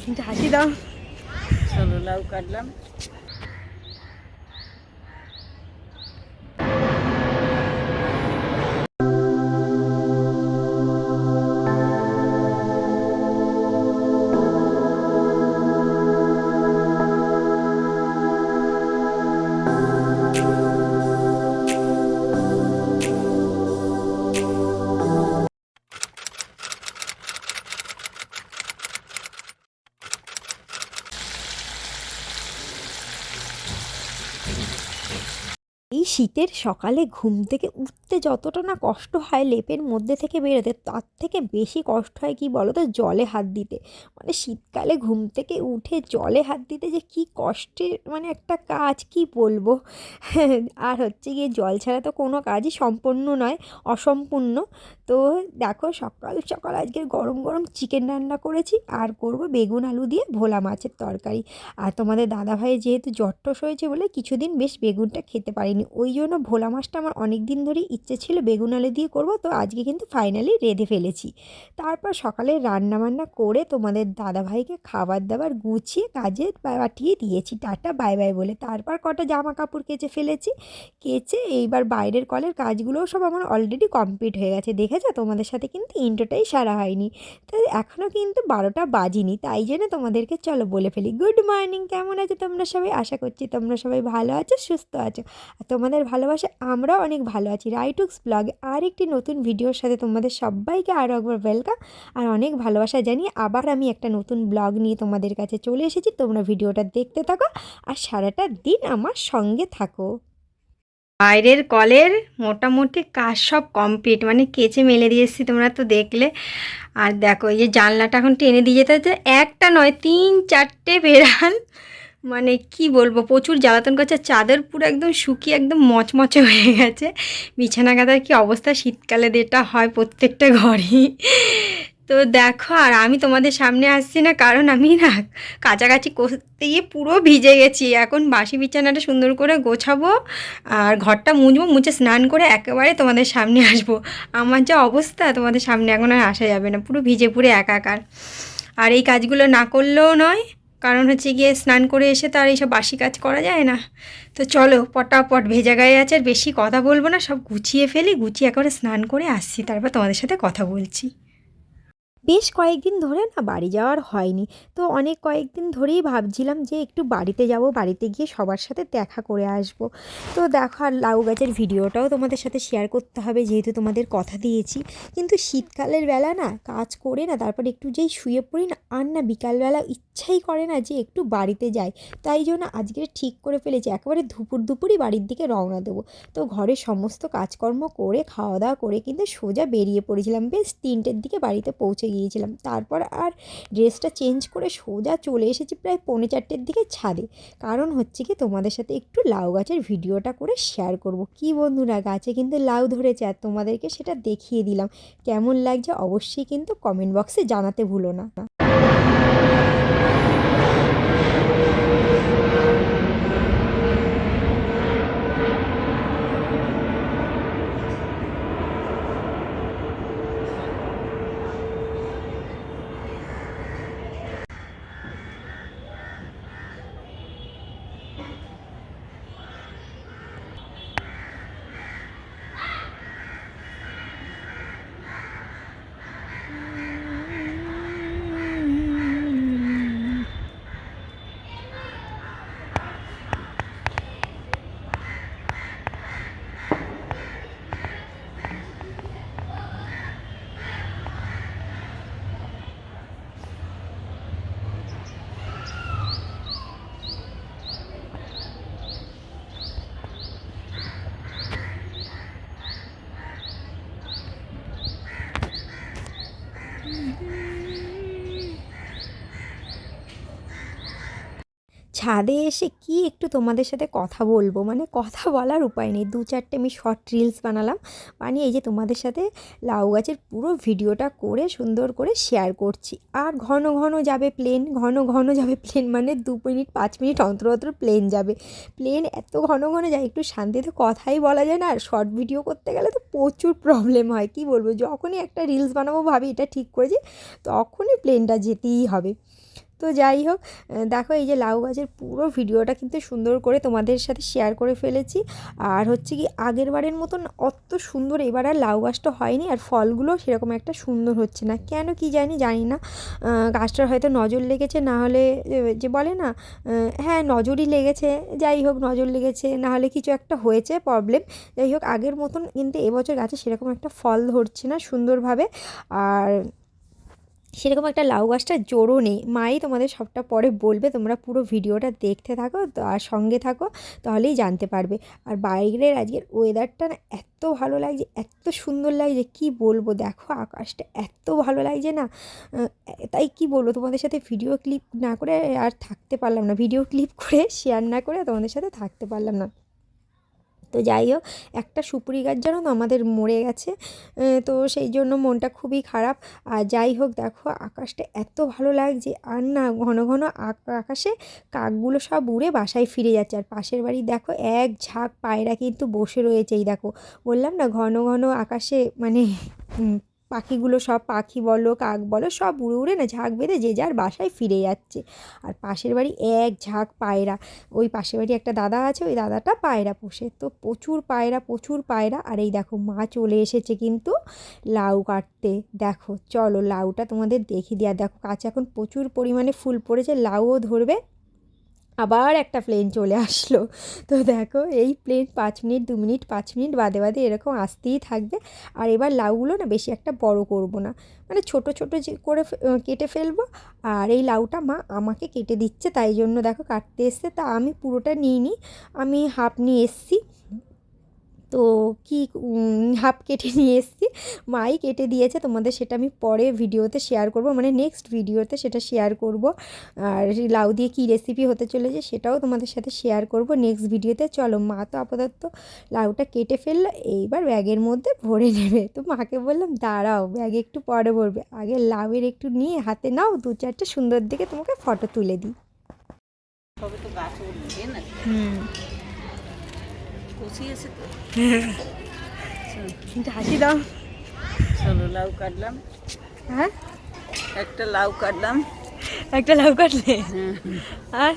কিন্তু হাসি দাও। চলো লাউ কাটলাম। এই শীতের সকালে ঘুম থেকে উঠতে যতটা না কষ্ট হয় লেপের মধ্যে থেকে বেরোতে, তার থেকে বেশি কষ্ট হয় কি বলো তো, জলে হাত দিতে। মানে শীতকালে ঘুম থেকে উঠে জলে হাত দিতে যে কি কষ্টের মানে একটা কাজ, কি বলবো। আর হচ্ছে গিয়ে জল ছাড়া তো কোনো কাজই সম্পূর্ণ নয়, অসম্পূর্ণ। তো দেখো সকাল সকাল আজকে গরম গরম চিকেন রান্না করেছি, আর করব বেগুন আলু দিয়ে ভোলা মাছের তরকারি। আর তোমাদের দাদাভাইয়ের যেহেতু জ্বরটস হয়েছে বলে কিছুদিন বেশ বেগুনটা খেতে পারিনি, ওই জন্য ভোলা মাছটা আমার অনেক দিন ধরেই ইচ্ছে ছিল বেগুন আলু দিয়ে করবো, তো আজকে কিন্তু ফাইনালি রেঁধে ফেলেছি। তারপর সকালে রান্নাবান্না করে তোমাদের দাদাভাইকে খাবার দাবার গুছিয়ে কাজে পাঠিয়ে দিয়েছি টাটা বাই বাই বলে। তারপর কটা জামা কাপড় কেচে ফেলেছি, কেচে এইবার বাইরের কলের কাজগুলোও সব আমার অলরেডি কমপ্লিট হয়ে গেছে। দেখেছো, তোমাদের সাথে কিন্তু ইন্ট্রোটাই সারা হয়নি। তো এখনও কিন্তু 12টা বাজিনি, তাই জন্য তোমাদেরকে চলো বলে ফেলি। গুড মর্নিং, কেমন আছো তোমরা সবাই? আশা করছি তোমরা সবাই ভালো আছো, সুস্থ আছো। আর তোমাদের ভালোবাসা আমরাও অনেক ভালো আছি। রাইটুক্স ব্লগে আর একটি নতুন ভিডিওর সাথে তোমাদের সবাইকে আরও একবার ওয়েলকাম আর অনেক ভালোবাসা জানিয়ে আবার আমি একটা নতুন ব্লগ নিয়ে তোমাদের কাছে চলে এসেছি। তোমরা ভিডিওটা দেখতে থাকো আর সারাটা দিন আমার সঙ্গে থাকো। বাইরের কলের মোটামুটি কাজ সব কমপ্লিট, মানে কেচে মেলে দিয়ে এসেছি, তোমরা তো দেখলে। আর দেখো এই যে জানলাটা এখন টেনে দিয়ে যেতে হচ্ছে, একটা নয় 3-4টে বেড়াল, মানে কি বলবো, প্রচুর জ্বালাতন করছে। চাদর পুরো একদম শুকিয়ে একদম মচমচে হয়ে গেছে। বিছানা গাদার কি অবস্থা, শীতকালে যেটা হয় প্রত্যেকটা ঘরেই। তো দেখো, আর আমি তোমাদের সামনে আসছি না কারণ আমি না কাছাকাছি করতে গিয়ে পুরো ভিজে গেছি। এখন বাসি বিছানাটা সুন্দর করে গোছাবো আর ঘরটা মুছবো, মুছে স্নান করে একেবারে তোমাদের সামনে আসবো। আমার যা অবস্থা, তোমাদের সামনে এখন আর আসা যাবে না, পুরো ভিজে পুরো একাকার। আর এই কাজগুলো না করলেও নয়, কারণ হচ্ছে গিয়ে স্নান করে এসে তো আর এইসব বাসি কাজ করা যায় না। তো চলো পটাপট, ভেজা গায়ে আছে আর বেশি কথা বলবো না, সব গুছিয়ে ফেলি, গুছিয়ে একেবারে স্নান করে আসছি, তারপর তোমাদের সাথে কথা বলছি। বেশ কয়েকদিন ধরে না বাড়ি যাওয়ার হয়নি, তো অনেক কয়েকদিন ধরেই ভাবছিলাম যে একটু বাড়িতে যাব, বাড়িতে গিয়ে সবার সাথে দেখা করে আসব। তো দেখো, আর লাউ গাছের ভিডিওটাও তোমাদের সাথে শেয়ার করতে হবে যেহেতু তোমাদের কথা দিয়েছি। কিন্তু শীতকালের বেলা না কাজ করে না তারপর একটু যেই শুয়ে পড়ি না, আর না বিকালবেলা ইচ্ছাই করে না যে একটু বাড়িতে যাই। তাই জন্য আজকে ঠিক করে ফেলেছি একেবারে দুপুরই বাড়ির দিকে রওনা দেবো। তো ঘরের সমস্ত কাজকর্ম করে খাওয়া দাওয়া করে কিন্তু সোজা বেরিয়ে পড়েছিলাম, বেশ 3টের দিকে বাড়িতে পৌঁছে গিয়েছিলাম। তারপর আর ড্রেসটা চেঞ্জ করে সোজা চলে এসেছি প্রায় 3:45-এর দিকে ছাদে। কারণ হচ্ছে কি তোমাদের সাথে একটু লাউ গাছের ভিডিওটা করে শেয়ার করব। কি বন্ধুরা, গাছে কিন্তু লাউ ধরেছে আর তোমাদেরকে সেটা দেখিয়ে দিলাম। কেমন লাগছে অবশ্যই কিন্তু কমেন্ট বক্সে জানাতে ভুলো না। ছাদে এসে কি একটু তোমাদের সাথে কথা বলবো, মানে কথা বলার উপায় নেই। 2-4টে আমি শর্ট রিলস বানালাম, বানিয়ে এই যে তোমাদের সাথে লাউ গাছের পুরো ভিডিওটা করে সুন্দর করে শেয়ার করছি। আর ঘন ঘন যাবে প্লেন, ঘন ঘন যাবে প্লেন, মানে 2 মিনিট 5 মিনিট অন্তর অন্তর প্লেন যাবে। প্লেন এত ঘন ঘন যায়, একটু শান্তিতে কথাই বলা যায় না। আর শর্ট ভিডিও করতে গেলে তো প্রচুর প্রবলেম হয়, কি বলবো। যখনই একটা রিলস বানাবো ভাবি এটা ঠিক করেছি, তখনই প্লেনটা যেতেই হবে। তো যাই হোক, দেখো এই যে লাউ গাছের পুরো ভিডিওটা কিন্তু সুন্দর করে তোমাদের সাথে শেয়ার করে ফেলেছি। আর হচ্ছে কি আগের বারের মতন অত সুন্দর এবার আর লাউ গাছটা হয়নি, আর ফলগুলো সেরকম একটা সুন্দর হচ্ছে না, কেন কি জানি না। গাছটার হয়তো নজর লেগেছে, না হলে যে বলে না, হ্যাঁ নজরই লেগেছে, যাই হোক নজর লেগেছে, না হলে কিছু একটা হয়েছে প্রবলেম। যাই হোক আগের মতন কিন্তু এবছর গাছে সেরকম একটা ফল ধরছে না সুন্দরভাবে, আর সেরকম একটা লাউ গাছটার জোরও নেই। মাই তোমাদের সবটা পরে বলবে, তোমরা পুরো ভিডিওটা দেখতে থাকো তো আর সঙ্গে থাকো, তাহলেই জানতে পারবে। আর বাইরের আজকের ওয়েদারটা না এত ভালো লাগছে, এত সুন্দর লাগছে, কি বলবো, দেখো আকাশটা এত ভালো লাগছে না। তাই কি বলবো, তোমাদের সাথে ভিডিও ক্লিপ না করে আর থাকতে পারলাম না, ভিডিও ক্লিপ করে শেয়ার না করে তোমাদের সাথে থাকতে পারলাম না। তো যাই হোক, একটা সুপুরি গাছ জানো তো আমাদের মরে গেছে, তো সেই জন্য মনটা খুবই খারাপ। আর যাই হোক দেখো আকাশটা এত ভালো লাগছে, আর না ঘন ঘন আকাশে কাকগুলো সব উড়ে বাসায় ফিরে যাচ্ছে। আর পাশের বাড়ি দেখো এক ঝাঁক পায়রা কিন্তু বসে রয়েছে, এই দেখো বললাম না ঘন ঘন আকাশে মানে পাখিগুলো সব, পাখি বলো কাক বলো সব উড়ে উড়ে না ঝাঁক বেঁধে যে যার বাসায় ফিরে যাচ্ছে। আর পাশের বাড়ি এক ঝাঁক পায়রা, ওই পাশের বাড়ি একটা দাদা আছে, ওই দাদাটা পায়রা পোষে, তো প্রচুর পায়রা প্রচুর পায়রা। আর এই দেখো মা চলে এসেছে কিন্তু লাউ কাটতে, দেখো চলো লাউটা তোমাদের দেখিয়ে দিই। আর দেখো গাছে এখন প্রচুর পরিমাণে ফুল পড়েছে, লাউও ধরবে। আবার একটা প্লেন চলে আসলো, তো দেখো এই প্লেন 5 মিনিট 2 মিনিট 5 মিনিট বাদে বাদে এরকম আসতেই থাকবে। আর এবার লাউগুলো না বেশি একটা বড় করব না, মানে ছোট ছোট যে করে কেটে ফেলবো। আর এই লাউটা মা আমাকে কেটে দিচ্ছে, তাই জন্য দেখো কাটতে এসছে, তা আমি পুরোটা নিইনি, আমি হাফ নিয়ে এসছি। তো কি হাফ কেটে নিয়ে এসেছি, মাই কেটে দিয়েছে, তোমাদের সেটা আমি পরে ভিডিওতে শেয়ার করব, মানে নেক্সট ভিডিওতে সেটা শেয়ার করব। আর লাউ দিয়ে কী রেসিপি হতে চলেছে সেটাও তোমাদের সাথে শেয়ার করব নেক্সট ভিডিওতে। চলো মা তো আপাতত লাউটা কেটে ফেললো, এইবার ব্যাগের মধ্যে ভরে নেবে। তো মাকে বললাম দাঁড়াও ব্যাগে একটু পরে ভরবে, আগে লাউয়ের একটু নিয়ে হাতে নাও, 2-4টে সুন্দর দিকে তোমাকে ফটো তুলে দিই। তবে তো গাছ উঠবে না, কষিয়েছে তো। কিন্তু হাসি দাও। চলো লাউ কাটলাম, হ্যাঁ একটা লাউ কাটলাম। একটা লাউ কাটলে, হ্যাঁ, আর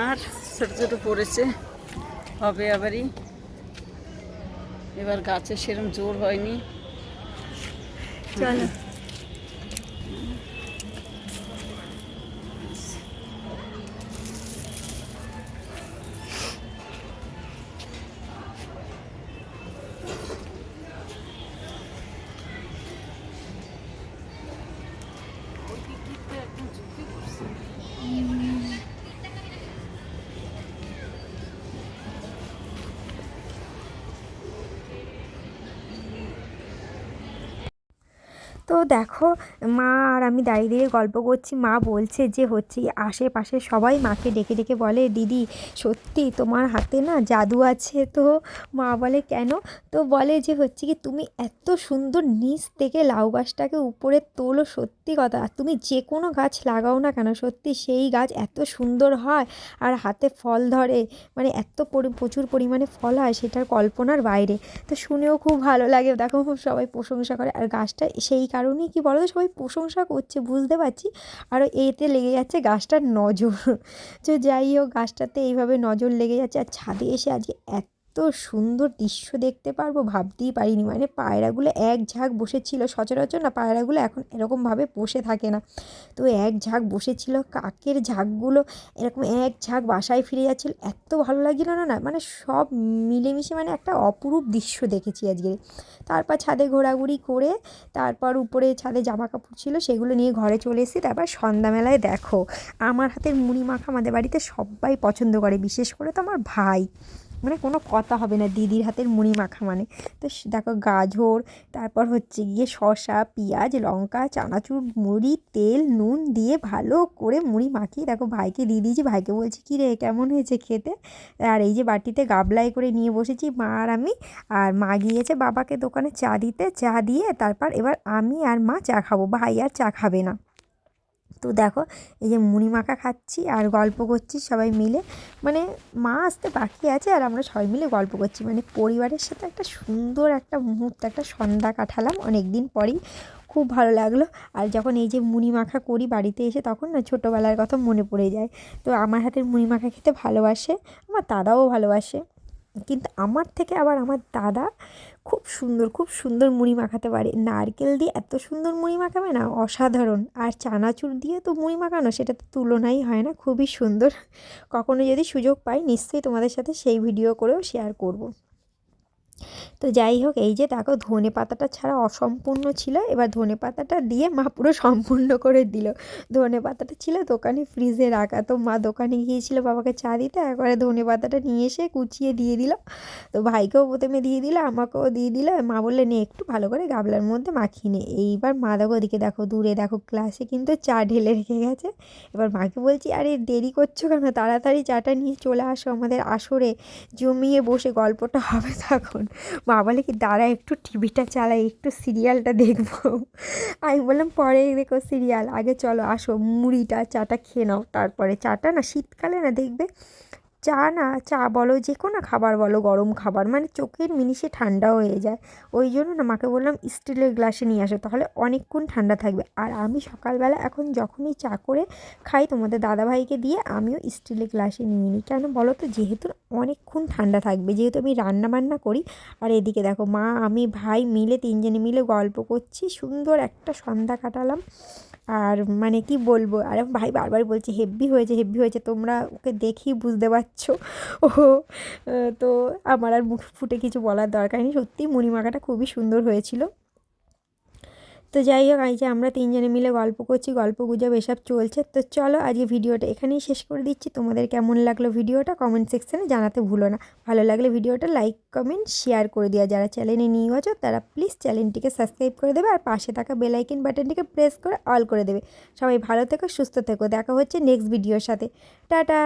আর ছোটো ছোটো পড়েছে, হবে আবারই। এবার গাছের সেরম জোর হয়নি। চলো তো দেখো মা আর আমি দাঁড়িয়ে দাঁড়িয়ে গল্প করছি, মা বলছে যে হচ্ছে আশেপাশে সবাই মাকে ডেকে ডেকে বলে দিদি সত্যি তোমার হাতে না জাদু আছে। তো মা বলে কেন, তো বলে যে হচ্ছে কি তুমি এত সুন্দর নিচ থেকে লাউ গাছটাকে উপরে তোলো, সত্যি কথা, আর তুমি যে কোনো গাছ লাগাও না কেন সত্যি সেই গাছ এত সুন্দর হয়, আর হাতে ফল ধরে, মানে এত প্রচুর পরিমাণে ফল হয় সেটার কল্পনার বাইরে। তো শুনেও খুব ভালো লাগে, দেখো সবাই প্রশংসা করে, আর গাছটা সেই কারণেই কি বলো তো সবাই প্রশংসা করছে বুঝতে পারছি, আরও এতে লেগে যাচ্ছে গাছটার নজর। তো যাই হোক গাছটাতে এইভাবে নজর লেগে যাচ্ছে। আর ছাদে এসে আজকে এত সুন্দর দৃশ্য দেখতে পারবো ভাবতেই পারিনি, মানে পায়রাগুলো এক ঝাঁক বসেছিল, সচরাচর না পায়রাগুলো এখন এরকমভাবে বসে থাকে না, তো এক ঝাঁক বসেছিল, কাকের ঝাঁকগুলো এরকম এক ঝাঁক বাসায় ফিরে যাচ্ছিল, এত ভালো লাগছিল না না, মানে সব মিলেমিশে মানে একটা অপরূপ দৃশ্য দেখেছি আজকে। তারপর ছাদে ঘোরাঘুরি করে তারপর উপরে ছাদে জামা কাপড় ছিল সেগুলো নিয়ে ঘরে চলে এসেছি। তারপর সন্ধ্যাবেলায় দেখো আমার হাতের মুড়ি মাখা আমাদের বাড়িতে সবাই পছন্দ করে, বিশেষ করে তো আমার ভাই, মানে কোনো কথা হবে না দিদির হাতের মুড়ি মাখা মানে। তো দেখো গাজর, তারপর হচ্ছে গিয়ে শসা, পেঁয়াজ, লঙ্কা, চানাচুর, মুড়ি, তেল, নুন দিয়ে ভালো করে মুড়ি মাখিয়ে দেখো ভাইকে দিয়ে দিয়েছি। ভাইকে বলছি কী রে কেমন হয়েছে খেতে। আর এই যে বাটিতে গাবলায় করে নিয়ে বসেছি মা আর আমি, আর মা গিয়েছে বাবাকে দোকানে চা দিতে, চা দিয়ে তারপর এবার আমি আর মা চা খাবো, ভাই আর চা খাবে না। তো দেখো এই যে মুড়ি মাখা খাচ্ছি আর গল্প করছি সবাই মিলে, মানে মা আসতে বাকি আছে আর আমরা সবাই মিলে গল্প করছি, মানে পরিবারের সাথে একটা সুন্দর একটা মুহূর্ত, একটা সন্ধ্যা কাটালাম অনেক দিন পরেই, খুব ভালো লাগলো। আর যখন এই যে মুড়ি মাখা করি বাড়িতে এসে, তখন না ছোটোবেলার কথা মনে পড়ে যায়। তো আমার হাতের মুড়ি মাখা খেতে ভালোবাসে, আমার দাদাও ভালোবাসে। কিন্তু আমার থেকে আবার আমার দাদা খুব সুন্দর মুড়ি মাখাতে পারে। নারকেল দিয়ে এত সুন্দর মুড়ি মাখাবে না, অসাধারণ। আর চানাচুর দিয়ে তো মুড়ি মাখানো, সেটা তো তুলনাই হয় না, খুবই সুন্দর। কখনো যদি সুযোগ পাই নিশ্চয়ই তোমাদের সাথে সেই ভিডিও করেও শেয়ার করব। তো যাই হোক, এই যে দেখো ধনে পাতাটা ছাড়া অসম্পূর্ণ ছিল, এবার ধনে পাতাটা দিয়ে মা পুরো সম্পূর্ণ করে দিল। ধনে পাতাটা ছিল দোকানে ফ্রিজে রাখা, তো মা দোকানে গিয়েছিল বাবাকে চা দিতে, একবারে ধনে পাতাটা নিয়ে এসে কুচিয়ে দিয়ে দিল। তো ভাইকেও প্রথমে দিয়ে দিল, আমাকেও দিয়ে দিল। মা বললে নে একটু ভালো করে গামলার মধ্যে মাখিয়ে নে। এইবার মা দেখো ওদিকে, দেখো দূরে দেখো গ্লাসে কিন্তু চা ঢেলে রেখে গেছে। এবার মাকে বলছি, আরে দেরি করছো কেন, তাড়াতাড়ি চাটা নিয়ে চলে আসো, আমাদের আসরে জমিয়ে বসে গল্পটা হবে তখন। মা বলে কি, দাঁড়া একটু টিভিটা চালাই, একটু সিরিয়ালটা দেখবো। আমি বললাম পরে দেখো সিরিয়াল, আগে চলো আসো মুড়িটা চাটা খেয়ে নাও। তারপরে চাটা না শীতকালে না দেখবে, চা বলো যে কোনো খাবার বলো, গরম খাবার মানে চোখের মিনিশে ঠান্ডা হয়ে যায়। ওই জন্য না মাকে বললাম স্টিলের গ্লাসে নিয়ে আসো, তাহলে অনেকক্ষণ ঠান্ডা থাকবে। আর আমি সকালবেলা এখন যখনই চা করে খাই তোমাদের দাদাভাইকে দিয়ে, আমিও স্টিলের গ্লাসে নিয়ে নিই। কেন বলো তো, যেহেতু অনেকক্ষণ ঠান্ডা থাকবে, যেহেতু আমি রান্না বান্না করি। আর এদিকে দেখো মা আমি ভাই মিলে তিনজনে মিলে গল্প করছি, সুন্দর একটা সন্ধ্যা কাটালাম। আর মানে কি বলবো, আর ভাই বারবার বলছে হেব্বি হয়েছে হেব্বি হয়েছে, তোমরা ওকে দেখি বুঝতে পারছো। ও তো আমার আর মুখ ফুটে কিছু বলার দরকার নেই, সত্যিই মুড়ি মাখাটা খুবই সুন্দর হয়েছিল। তো যাই হোক, এই যে আমরা তিনজনে মিলে গল্প করছি, গল্প গুজব এসব চলছে। তো চলো আজকে ভিডিওটা এখানেই শেষ করে দিচ্ছি। তোমাদের কেমন লাগলো ভিডিওটা কমেন্ট সেকশানে জানাতে ভুলো না। ভালো লাগলে ভিডিওটা লাইক কমেন্ট শেয়ার করে দেওয়া। যারা চ্যানেলে নিয়ে আছো তারা প্লিজ চ্যানেলটিকে সাবস্ক্রাইব করে দেবে, আর পাশে থাকা বেল আইকন বাটনটিকে প্রেস করে অল করে দেবে। সবাই ভালো থেকো, সুস্থ থেকো, দেখা হচ্ছে নেক্সট ভিডিওর সাথে। টাটা।